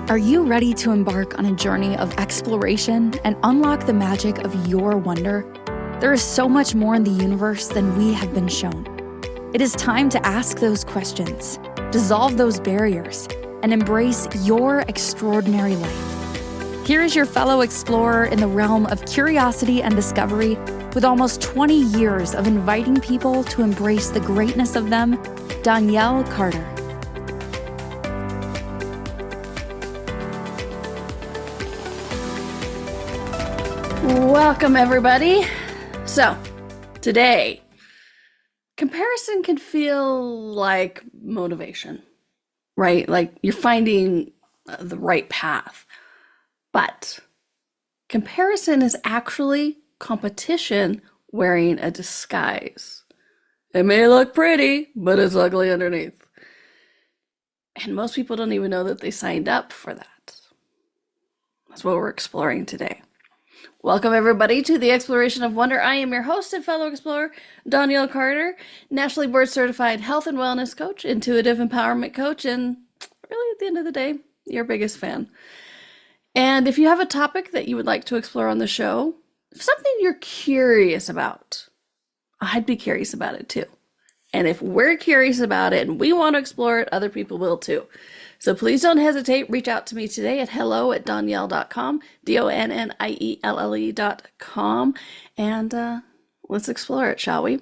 Are you ready to embark on a journey of exploration and unlock the magic of your wonder? There is so much more in the universe than we have been shown. It is time to ask those questions, dissolve those barriers, and embrace your extraordinary life. Here is your fellow explorer in the realm of curiosity and discovery, with almost 20 years of inviting people to embrace the greatness of them, Donnielle Carter. Welcome, everybody. So, today, comparison can feel like motivation, right? Like you're finding the right path. But comparison is actually competition wearing a disguise. It may look pretty, but it's ugly underneath. And most people don't even know that they signed up for that. That's what we're exploring today. Welcome, everybody, to the Exploration of Wonder. I am your host and fellow explorer, Donnielle Carter, nationally board certified health and wellness coach, intuitive empowerment coach, and really at the end of the day, your biggest fan. And if you have a topic that you would like to explore on the show, something you're curious about, I'd be curious about it too. And if we're curious about it and we want to explore it, other people will too. So please don't hesitate. Reach out to me today at hello@donnielle.com, DONNIELLE.com, and let's explore it, shall we?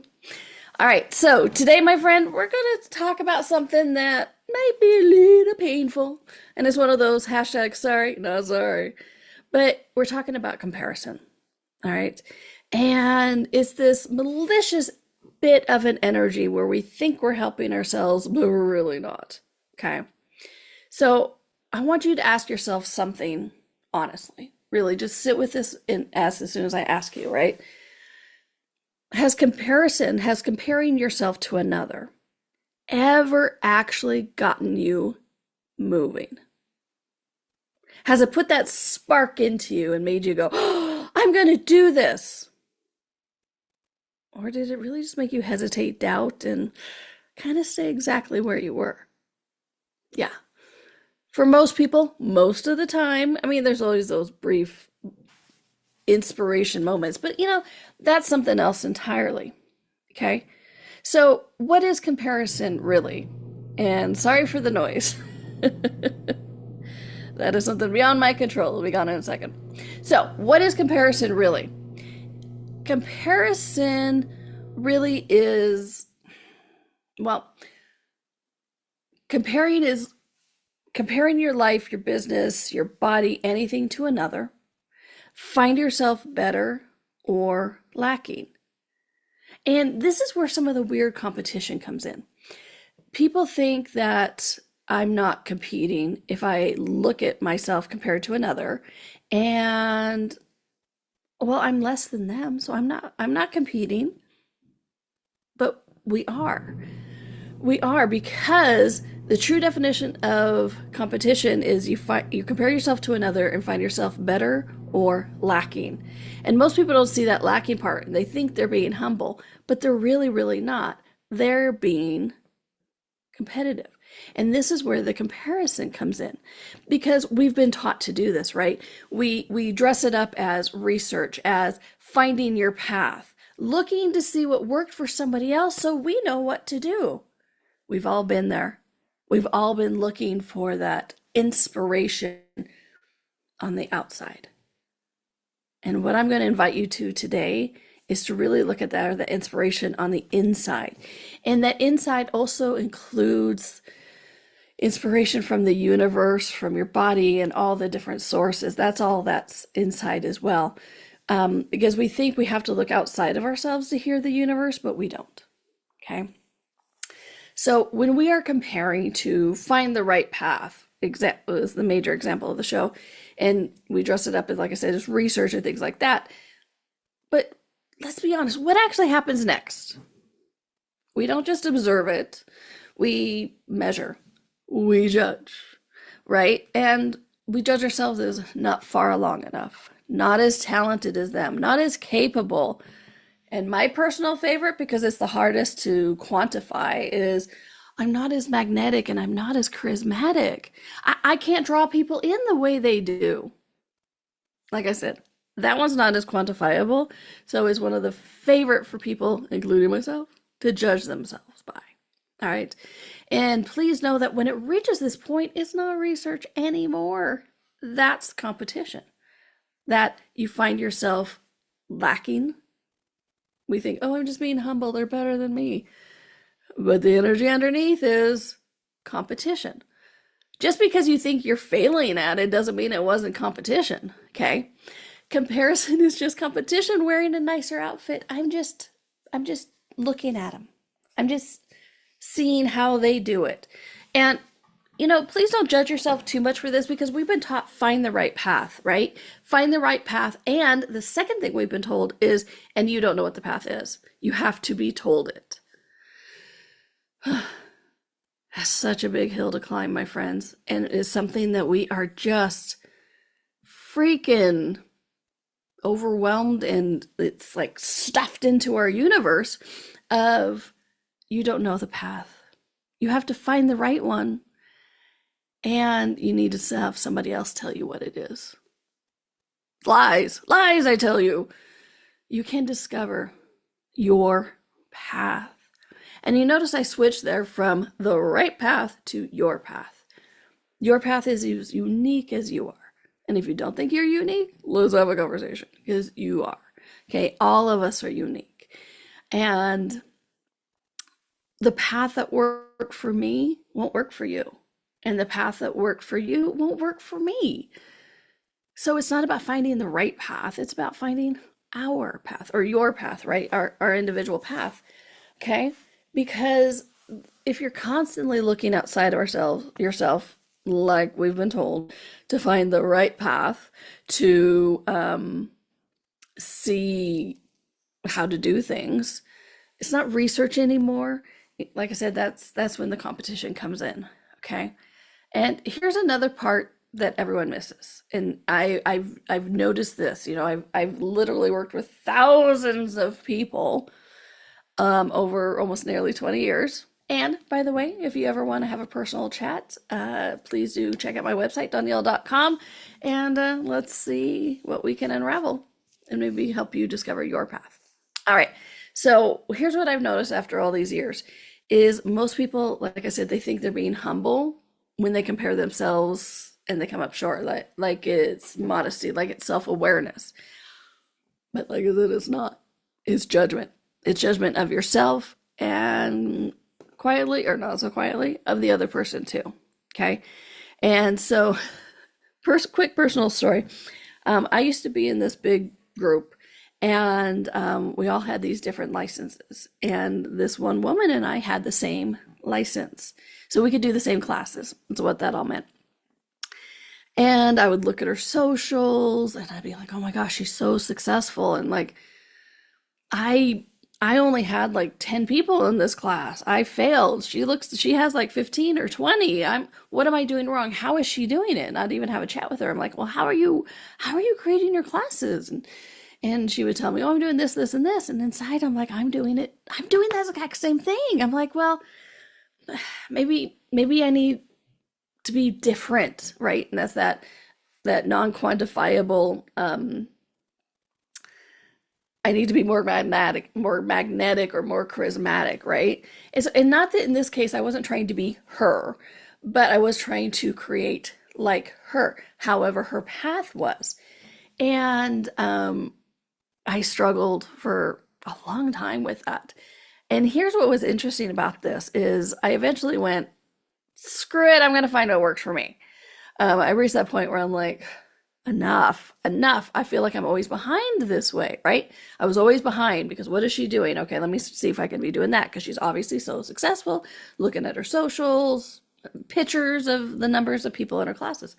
All right, so today, my friend, we're going to talk about something that may be a little painful, and it's one of those hashtags, sorry, not sorry, but we're talking about comparison, all right? And it's this malicious bit of an energy where we think we're helping ourselves, but we're really not, okay? So I want you to ask yourself something honestly. Really, just sit with this and ask as soon as I ask you, right? Has comparing yourself to another ever actually gotten you moving? Has it put that spark into you and made you go, oh, I'm going to do this? Or did it really just make you hesitate, doubt, and kind of stay exactly where you were? Yeah. For most people, most of the time, I mean, there's always those brief inspiration moments, but that's something else entirely. Okay. So what is comparison really? And sorry for the noise. That is something beyond my control. We'll be gone in a second. So what is comparison really? Comparison really is, well, comparing your life, your business, your body, anything to another. Find yourself better or lacking. And this is where some of the weird competition comes in. People think that I'm not competing if I look at myself compared to another, and well, I'm less than them, so I'm not competing. But we are. We are, because the true definition of competition is you compare yourself to another and find yourself better or lacking. And most people don't see that lacking part. They think they're being humble, but they're really, really not. They're being competitive. And this is where the comparison comes in, because we've been taught to do this, right? We dress it up as research, as finding your path, looking to see what worked for somebody else so we know what to do. We've all been there. We've all been looking for that inspiration on the outside. And what I'm going to invite you to today is to really look at that, or the inspiration on the inside. And that inside also includes inspiration from the universe, from your body, and all the different sources. That's all that's inside as well. Because we think we have to look outside of ourselves to hear the universe, but we don't. Okay? So when we are comparing to find the right path, is the major example of the show, and we dress it up as, like I said, as research and things like that. But let's be honest, what actually happens next? We don't just observe it. We measure. We judge, right? And we judge ourselves as not far along enough, not as talented as them, not as capable. And my personal favorite, because it's the hardest to quantify, is I'm not as magnetic and I'm not as charismatic. I can't draw people in the way they do. Like I said, that one's not as quantifiable. So it's one of the favorite for people, including myself, to judge themselves by. All right. And please know that when it reaches this point, it's not research anymore. That's competition. That you find yourself lacking. We think, oh, I'm just being humble. They're better than me. But the energy underneath is competition. Just because you think you're failing at it doesn't mean it wasn't competition, okay? Comparison is just competition wearing a nicer outfit. I'm just looking at them. I'm just seeing how they do it. And please don't judge yourself too much for this, because we've been taught find the right path, right? Find the right path. And the second thing we've been told is, and you don't know what the path is. You have to be told it. That's such a big hill to climb, my friends. And it is something that we are just freaking overwhelmed, and it's like stuffed into our universe of, you don't know the path. You have to find the right one. And you need to have somebody else tell you what it is. Lies, I tell you. You can discover your path. And you notice I switched there from the right path to your path. Your path is as unique as you are. And if you don't think you're unique, let's have a conversation, because you are. Okay, all of us are unique. And the path that worked for me won't work for you. And the path that worked for you won't work for me. So it's not about finding the right path. It's about finding our path, or your path, right? Our individual path. Okay? Because if you're constantly looking outside of yourself, like we've been told, to find the right path, to see how to do things, it's not research anymore. Like I said, that's when the competition comes in. Okay? And here's another part that everyone misses. And I've noticed this. I've literally worked with thousands of people over almost nearly 20 years. And by the way, if you ever want to have a personal chat, please do check out my website, Donnielle.com, and let's see what we can unravel and maybe help you discover your path. All right. So here's what I've noticed after all these years is most people, like I said, they think they're being humble when they compare themselves and they come up short, like it's modesty, like it's self-awareness. But like I said, it's not. It's judgment. It's judgment of yourself, and quietly or not so quietly of the other person too. Okay. And so quick personal story. I used to be in this big group, and we all had these different licenses, and this one woman and I had the same license. So we could do the same classes. That's what that all meant. And I would look at her socials and I'd be like, oh my gosh, she's so successful. And like, I only had like 10 people in this class. I failed. She has like 15 or 20. What am I doing wrong? How is she doing it? And I'd even have a chat with her. I'm like, well, how are you creating your classes? And she would tell me, oh, I'm doing this, this, and this. And inside I'm like, I'm doing that exact same thing. I'm like, well, maybe I need to be different, right? And that's that non-quantifiable, I need to be more magnetic or more charismatic, right? And not that in this case I wasn't trying to be her, but I was trying to create like her, however her path was. And I struggled for a long time with that. And here's what was interesting about this is I eventually went, screw it, I'm going to find what works for me. I reached that point where I'm like, enough. I feel like I'm always behind this way, right? I was always behind because what is she doing? Okay, let me see if I can be doing that because she's obviously so successful, looking at her socials, pictures of the numbers of people in her classes.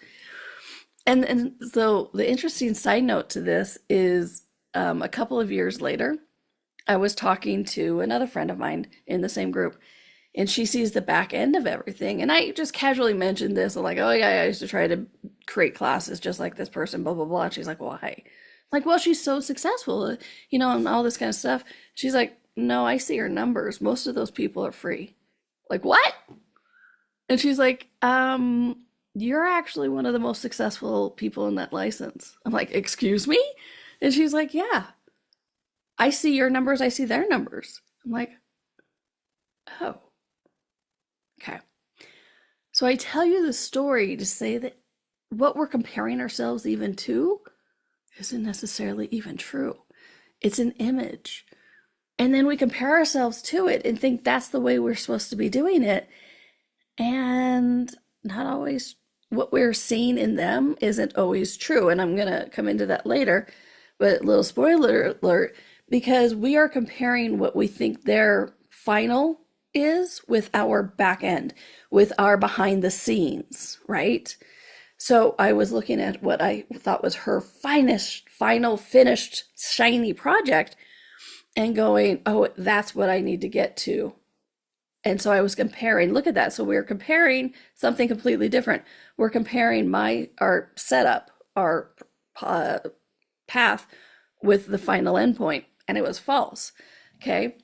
And so the interesting side note to this is a couple of years later, I was talking to another friend of mine in the same group, and she sees the back end of everything. And I just casually mentioned this. I'm like, oh yeah, I used to try to create classes just like this person, blah, blah, blah. And she's like, why? I'm like, well, she's so successful, and all this kind of stuff. She's like, no, I see her numbers. Most of those people are free. Like, what? And she's like, you're actually one of the most successful people in that license. I'm like, excuse me? And she's like, yeah, I see your numbers, I see their numbers. I'm like, oh, okay. So I tell you the story to say that what we're comparing ourselves even to isn't necessarily even true. It's an image. And then we compare ourselves to it and think that's the way we're supposed to be doing it. And not always what we're seeing in them isn't always true. And I'm going to come into that later, but little spoiler alert, because we are comparing what we think their final is with our back end, with our behind the scenes, right? So I was looking at what I thought was her final finished shiny project and going, oh, that's what I need to get to. And so I was comparing, look at that. So we're comparing something completely different. We're comparing our setup, our path with the final endpoint, and it was false. Okay.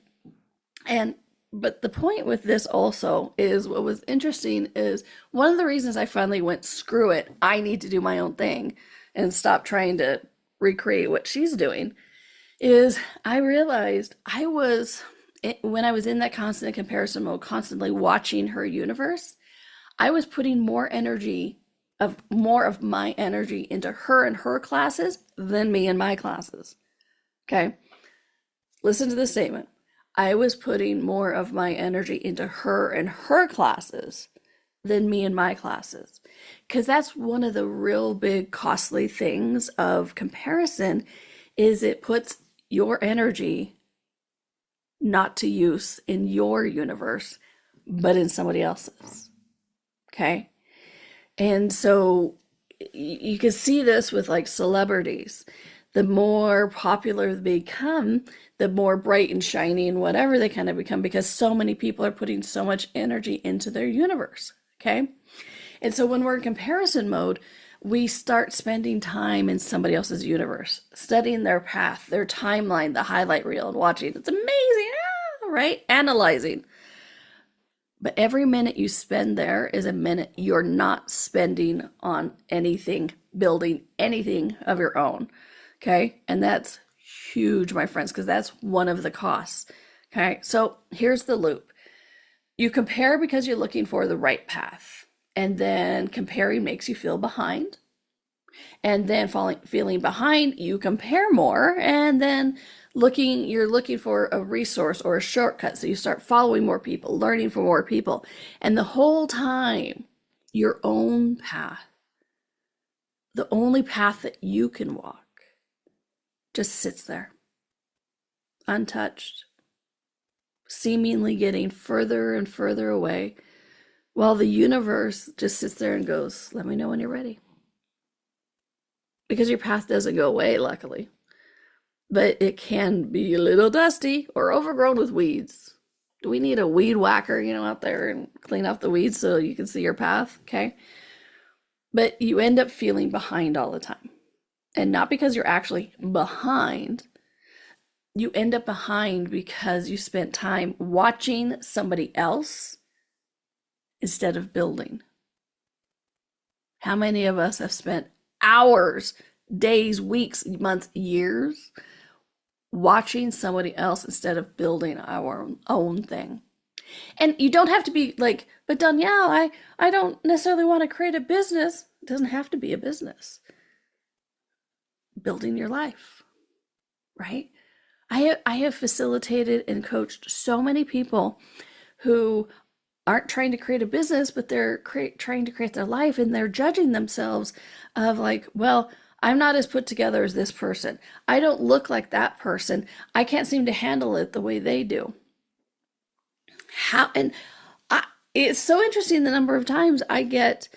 But the point with this also is what was interesting is one of the reasons I finally went, screw it, I need to do my own thing and stop trying to recreate what she's doing, is I realized when I was in that constant comparison mode, constantly watching her universe, I was putting more of my energy into her and her classes than me and my classes. Okay. Listen to this statement. I was putting more of my energy into her and her classes than me and my classes. Because that's one of the real big costly things of comparison is it puts your energy not to use in your universe, but in somebody else's. Okay. And so you can see this with like celebrities. The more popular they become, the more bright and shiny and whatever they kind of become because so many people are putting so much energy into their universe. Okay. And so when we're in comparison mode, we start spending time in somebody else's universe, studying their path, their timeline, the highlight reel, and watching. It's amazing, right? Analyzing. But every minute you spend there is a minute you're not spending on anything, building anything of your own. Okay. And that's huge, my friends, because that's one of the costs. Okay. So here's the loop. You compare because you're looking for the right path. And then comparing makes you feel behind. And then feeling behind, you compare more. And then you're looking for a resource or a shortcut. So you start following more people, learning from more people. And the whole time, your own path, the only path that you can walk, just sits there, untouched, seemingly getting further and further away, while the universe just sits there and goes, let me know when you're ready. Because your path doesn't go away, luckily. But it can be a little dusty or overgrown with weeds. Do we need a weed whacker, out there and clean off the weeds so you can see your path? Okay. But you end up feeling behind all the time. And not because you're actually behind. You end up behind because you spent time watching somebody else instead of building. How many of us have spent hours, days, weeks, months, years watching somebody else instead of building our own thing? And you don't have to be like, but Donnielle, I don't necessarily want to create a business. It doesn't have to be a business. Building your life, right? I have facilitated and coached so many people who aren't trying to create a business, but they're trying to create their life, and they're judging themselves of like, well, I'm not as put together as this person. I don't look like that person. I can't seem to handle it the way they do. It's so interesting the number of times I get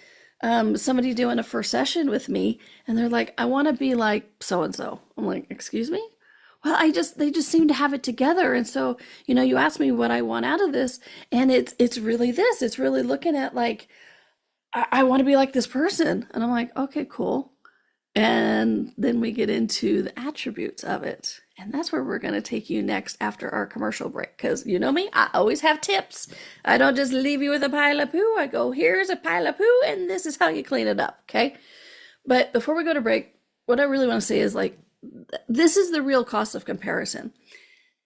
somebody doing a first session with me, and they're like, I want to be like so-and-so. I'm like, excuse me? Well, they just seem to have it together. And so, you ask me what I want out of this, and it's really this. It's really looking at like, I want to be like this person. And I'm like, okay, cool. And then we get into the attributes of it. And that's where we're going to take you next after our commercial break. Because you know me, I always have tips. I don't just leave you with a pile of poo. I go, here's a pile of poo, and this is how you clean it up. Okay. But before we go to break, what I really want to say is like, this is the real cost of comparison.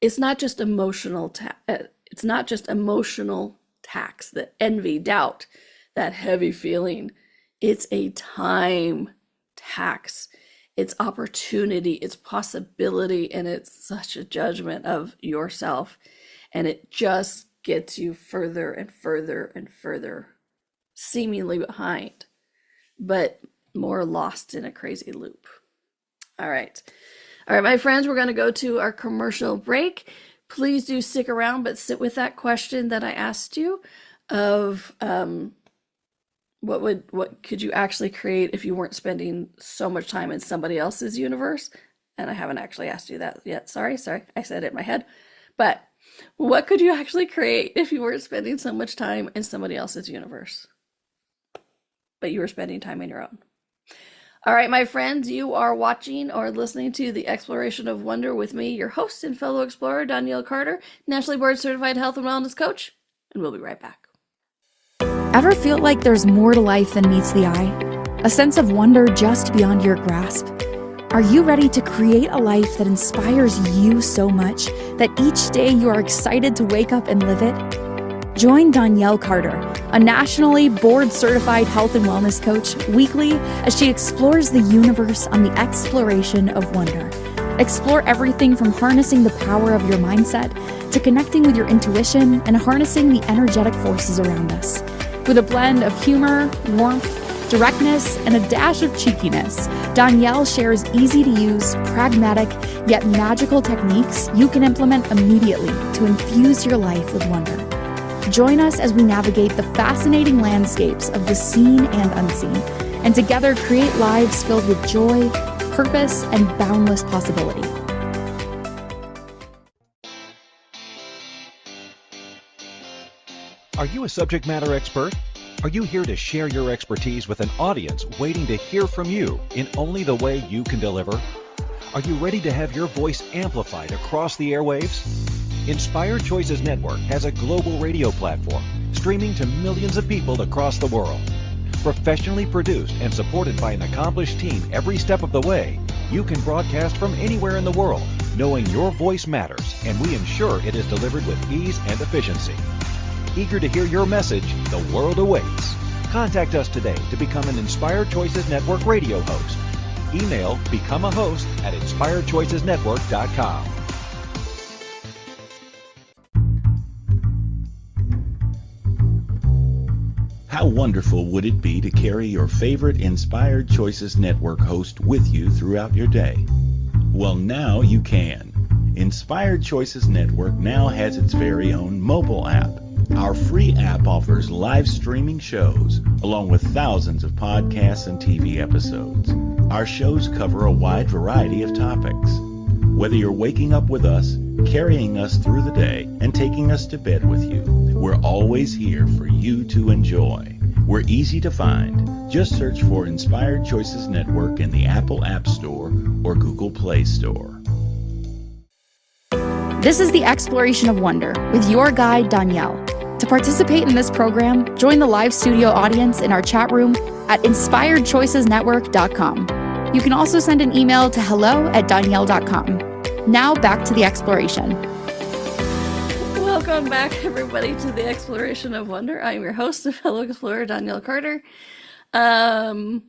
It's not just emotional. It's not just emotional tax, the envy, doubt, that heavy feeling. It's a time tax. It's opportunity, it's possibility, and it's such a judgment of yourself. And it just gets you further and further and further, seemingly behind, but more lost in a crazy loop. All right, my friends, we're going to go to our commercial break. Please do stick around, but sit with that question that I asked you of what could you actually create if you weren't spending so much time in somebody else's universe? And I haven't actually asked you that yet. Sorry, I said it in my head. But what could you actually create if you weren't spending so much time in somebody else's universe, but you were spending time in your own? All right, my friends, you are watching or listening to The Exploration of Wonder with me, your host and fellow explorer, Donnielle Carter, nationally board certified health and wellness coach, and we'll be right back. Ever feel like there's more to life than meets the eye? A sense of wonder just beyond your grasp? Are you ready to create a life that inspires you so much that each day you are excited to wake up and live it? Join Donnielle Carter, a nationally board-certified health and wellness coach, weekly as she explores the universe on the exploration of wonder. Explore everything from harnessing the power of your mindset to connecting with your intuition and harnessing the energetic forces around us. With a blend of humor, warmth, directness, and a dash of cheekiness, Donnielle shares easy-to-use, pragmatic, yet magical techniques you can implement immediately to infuse your life with wonder. Join us as we navigate the fascinating landscapes of the seen and unseen, and together create lives filled with joy, purpose, and boundless possibility. Are you a subject matter expert? Are you here to share your expertise with an audience waiting to hear from you in only the way you can deliver? Are you ready to have your voice amplified across the airwaves? Inspired Choices Network has a global radio platform streaming to millions of people across the world. Professionally produced and supported by an accomplished team every step of the way, you can broadcast from anywhere in the world, knowing your voice matters, and we ensure it is delivered with ease and efficiency. Eager to hear your message, the world awaits. Contact us today to become an Inspired Choices Network radio host. Email becomeahost@inspiredchoicesnetwork.com. How wonderful would it be to carry your favorite Inspired Choices Network host with you throughout your day? Well, now you can. Inspired Choices Network now has its very own mobile app. Our free app offers live streaming shows, along with thousands of podcasts and TV episodes. Our shows cover a wide variety of topics. Whether you're waking up with us, carrying us through the day, and taking us to bed with you, we're always here for you to enjoy. We're easy to find. Just search for Inspired Choices Network in the Apple App Store or Google Play Store. This is the Exploration of Wonder with your guide, Donnielle. To participate in this program, join the live studio audience in our chat room at inspiredchoicesnetwork.com. You can also send an email to hello@donnielle.com. Now back to the exploration. Welcome back, everybody, to the Exploration of Wonder. I'm your host and fellow explorer, Donnielle Carter. I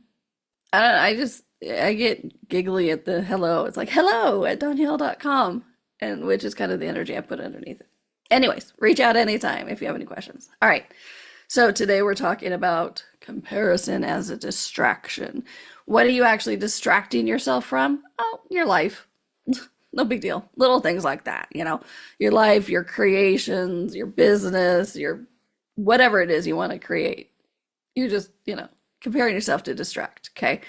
get giggly at the hello. It's like hello@donnielle.com, and which is kind of the energy I put underneath it. Anyways, reach out anytime if you have any questions. All right. So today we're talking about comparison as a distraction. What are you actually distracting yourself from? Oh, your life. No big deal. Little things like that, your life, your creations, your business, your whatever it is you want to create. You're just, comparing yourself to distract. Okay.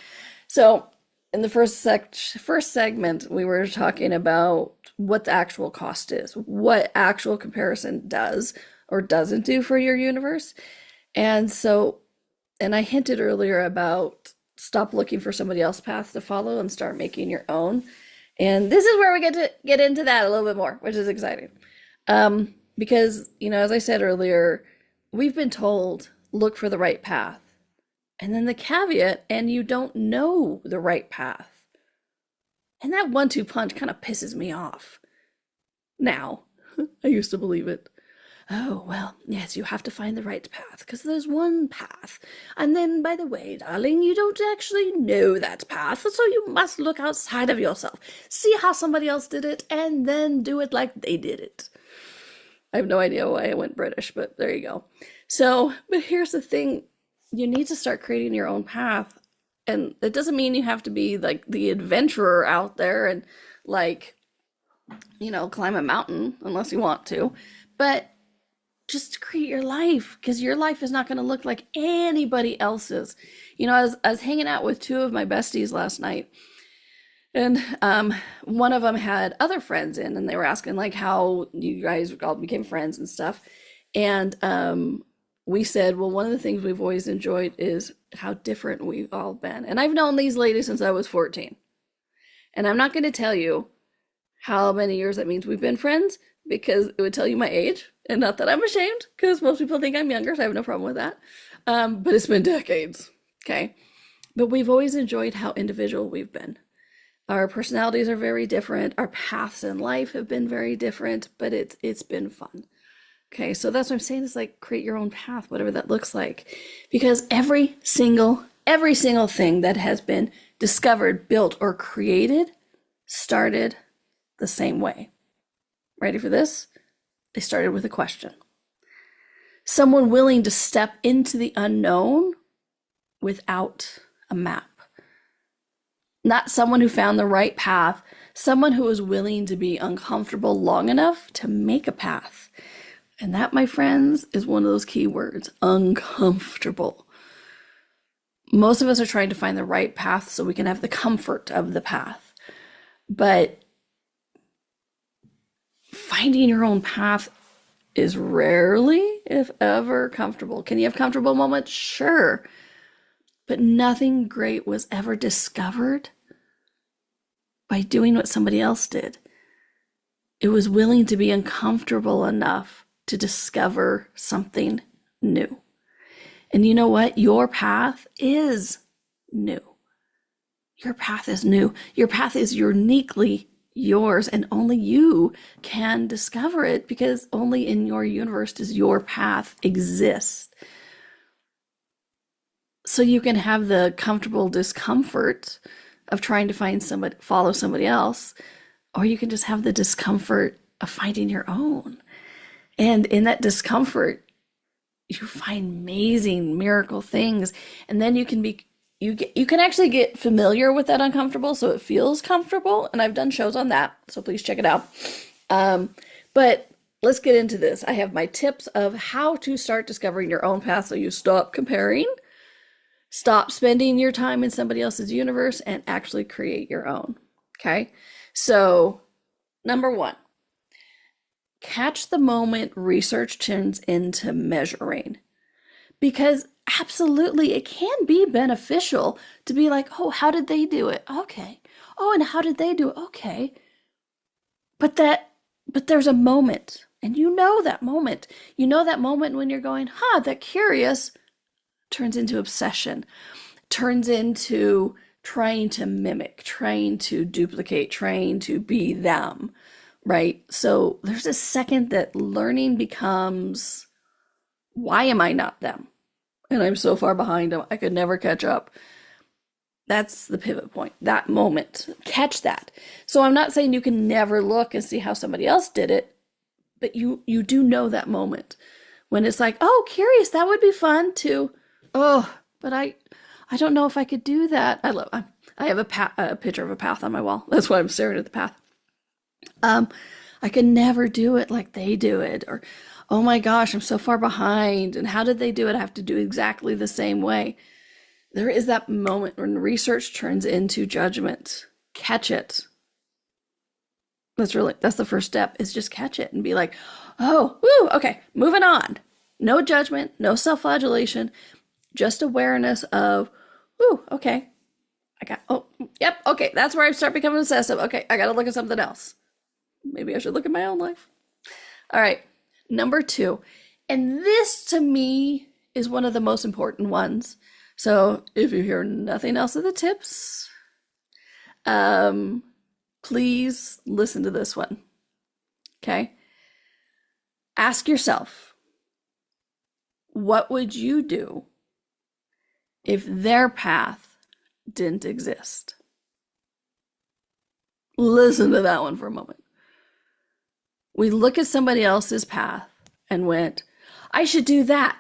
So in the first segment, we were talking about what the actual cost is, what actual comparison does or doesn't do for your universe. And I hinted earlier about stop looking for somebody else's path to follow and start making your own. And this is where we get to get into that a little bit more, which is exciting. Because, as I said earlier, we've been told, look for the right path. And then the caveat, and you don't know the right path. And that 1-2 punch kind of pisses me off. Now, I used to believe it. Oh, well, yes, you have to find the right path because there's one path. And then, by the way, darling, you don't actually know that path, so you must look outside of yourself, see how somebody else did it, and then do it like they did it. I have no idea why I went British, but there you go. So, but here's the thing. You need to start creating your own path. And it doesn't mean you have to be like the adventurer out there and like, climb a mountain unless you want to. But just create your life, because your life is not going to look like anybody else's. I was hanging out with two of my besties last night, and one of them had other friends in, and they were asking like how you guys all became friends and stuff. And we said, well, one of the things we've always enjoyed is how different we've all been. And I've known these ladies since I was 14. And I'm not going to tell you how many years that means we've been friends, because it would tell you my age. And not that I'm ashamed, because most people think I'm younger, so I have no problem with that. But it's been decades, okay? But we've always enjoyed how individual we've been. Our personalities are very different. Our paths in life have been very different, but it's been fun. Okay, so that's what I'm saying, is like create your own path, whatever that looks like. Because every single thing that has been discovered, built, or created started the same way. Ready for this? They started with a question. Someone willing to step into the unknown without a map. Not someone who found the right path, someone who was willing to be uncomfortable long enough to make a path. And that, my friends, is one of those key words, uncomfortable. Most of us are trying to find the right path so we can have the comfort of the path. But finding your own path is rarely, if ever, comfortable. Can you have comfortable moments? Sure. But nothing great was ever discovered by doing what somebody else did. It was willing to be uncomfortable enough to discover something new. And you know what? Your path is new. Your path is new. Your path is uniquely yours, and only you can discover it, because only in your universe does your path exist. So you can have the comfortable discomfort of trying to follow somebody else, or you can just have the discomfort of finding your own. And in that discomfort, you find amazing miracle things, and then you can actually get familiar with that uncomfortable, so it feels comfortable. And I've done shows on that, so please check it out. But let's get into this. I have my tips of how to start discovering your own path, so you stop comparing, stop spending your time in somebody else's universe, and actually create your own. Okay, so number 1, catch the moment research turns into measuring. Because absolutely, it can be beneficial to be like, oh, how did they do it? Okay. Oh, and how did they do it? Okay. But there's a moment, and you know that moment. You know that moment when you're going, that curious turns into obsession, turns into trying to mimic, trying to duplicate, trying to be them, right? So there's a second that learning becomes, why am I not them? And I'm so far behind them, I could never catch up. That's the pivot point, that moment. Catch that. So I'm not saying you can never look and see how somebody else did it, but you do know that moment when it's like, oh, curious, that would be fun too. Oh, but I don't know if I could do that. I have a picture of a path on my wall. That's why I'm staring at the path. I could never do it like they do it, or oh my gosh, I'm so far behind, and how did they do it? I have to do exactly the same way. There is that moment when research turns into judgment. Catch it. That's the first step, is just catch it and be like, oh, woo, okay, moving on. No judgment, no self-flagellation, just awareness of, ooh, okay, Yep, okay, that's where I start becoming obsessive. Okay, I gotta look at something else. Maybe I should look at my own life. All right, number 2. And this to me is one of the most important ones. So if you hear nothing else of the tips, please listen to this one. Okay? Ask yourself, what would you do if their path didn't exist? Listen to that one for a moment. We look at somebody else's path and went, I should do that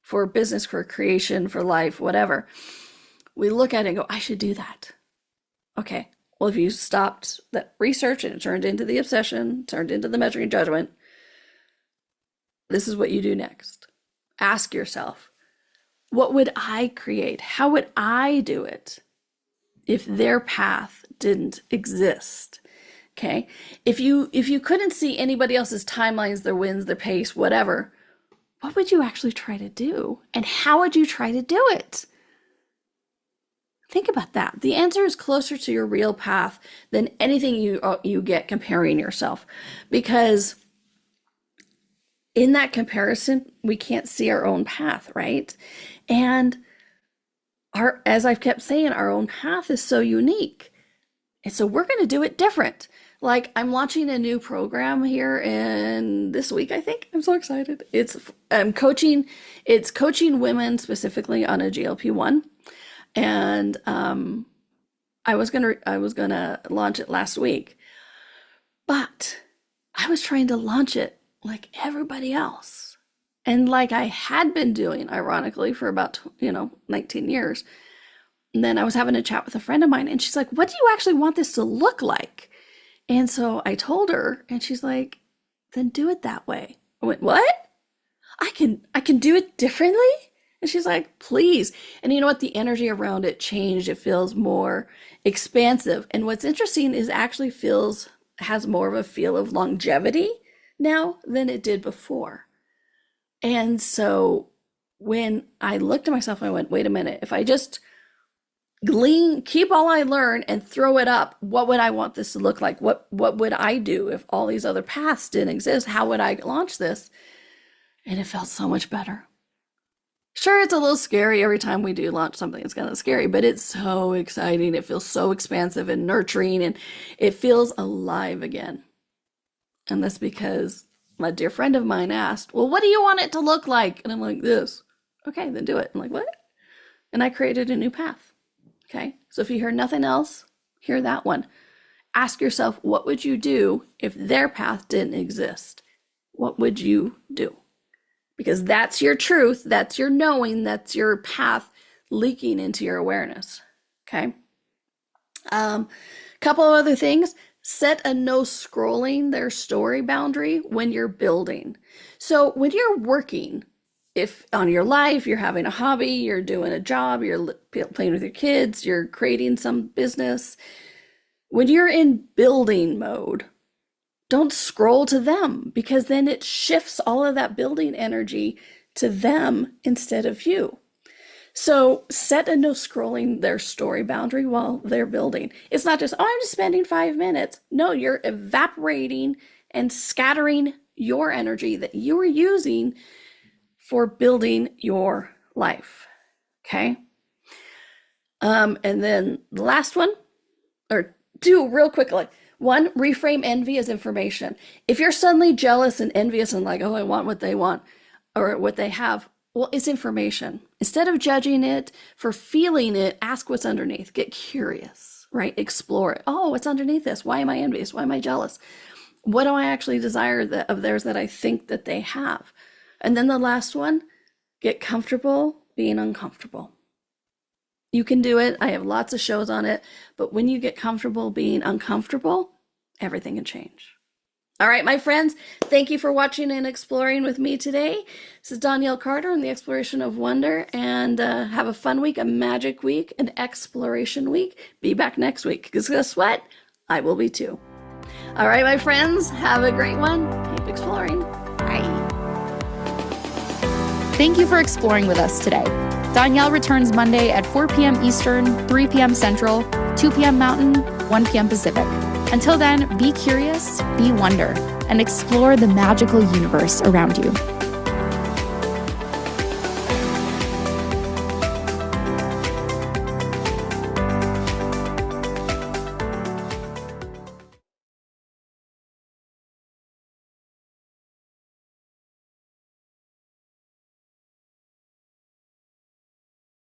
for business, for creation, for life, whatever. We look at it and go, I should do that. Okay, well, if you stopped that research and it turned into the obsession, turned into the measuring judgment, this is what you do next. Ask yourself, what would I create? How would I do it if their path didn't exist? Okay, if you couldn't see anybody else's timelines, their wins, their pace, whatever, what would you actually try to do? And how would you try to do it? Think about that. The answer is closer to your real path than anything you get comparing yourself. Because in that comparison, we can't see our own path, right? And as I've kept saying, our own path is so unique. And so we're going to do it different. Like, I'm launching a new program here in this week, I think. I'm so excited. It's coaching women specifically on a GLP-1. And I was gonna launch it last week, but I was trying to launch it like everybody else, and like I had been doing, ironically, for about 19 years. And then I was having a chat with a friend of mine, and she's like, "What do you actually want this to look like?" And so I told her, and she's like, "Then do it that way." I went, "What? I can do it differently?" And she's like, please. And you know what? The energy around it changed. It feels more expansive. And what's interesting is actually has more of a feel of longevity now than it did before. And so when I looked at myself, I went, wait a minute, if I just keep all I learn and throw it up, what would I want this to look like? What would I do if all these other paths didn't exist? How would I launch this? And it felt so much better. Sure, it's a little scary every time we do launch something. It's kind of scary, but it's so exciting. It feels so expansive and nurturing, and it feels alive again. And that's because my dear friend of mine asked, well, what do you want it to look like? And I'm like, this. Okay, then do it. I'm like, what? And I created a new path. Okay, so if you hear nothing else, hear that one. Ask yourself, what would you do if their path didn't exist? What would you do? Because that's your truth, that's your knowing, that's your path leaking into your awareness, okay? Couple of other things. Set a no scrolling their story boundary when you're building. So when you're working, if on your life, you're having a hobby, you're doing a job, you're playing with your kids, you're creating some business, when you're in building mode, don't scroll to them, because then it shifts all of that building energy to them instead of you. So set a no scrolling their story boundary while they're building. It's not just, I'm just spending 5 minutes. No, you're evaporating and scattering your energy that you are using for building your life. Okay. And then the last one, or two real quickly. One, reframe envy as information. If you're suddenly jealous and envious and like, oh, I want what they want or what they have, well, it's information. Instead of judging it for feeling it, ask what's underneath. Get curious, right? Explore it. Oh, what's underneath this? Why am I envious? Why am I jealous? What do I actually desire of theirs that I think that they have? And then the last one, get comfortable being uncomfortable. You can do it. I have lots of shows on it. But when you get comfortable being uncomfortable, everything can change. All right, my friends, thank you for watching and exploring with me today. This is Donnielle Carter and the Exploration of Wonder. And have a fun week, a magic week, an exploration week. Be back next week, because guess what? I will be too. All right, my friends, have a great one. Keep exploring. Bye. Thank you for exploring with us today. Donnielle returns Monday at 4 p.m. Eastern, 3 p.m. Central, 2 p.m. Mountain, 1 p.m. Pacific. Until then, be curious, be wonder, and explore the magical universe around you.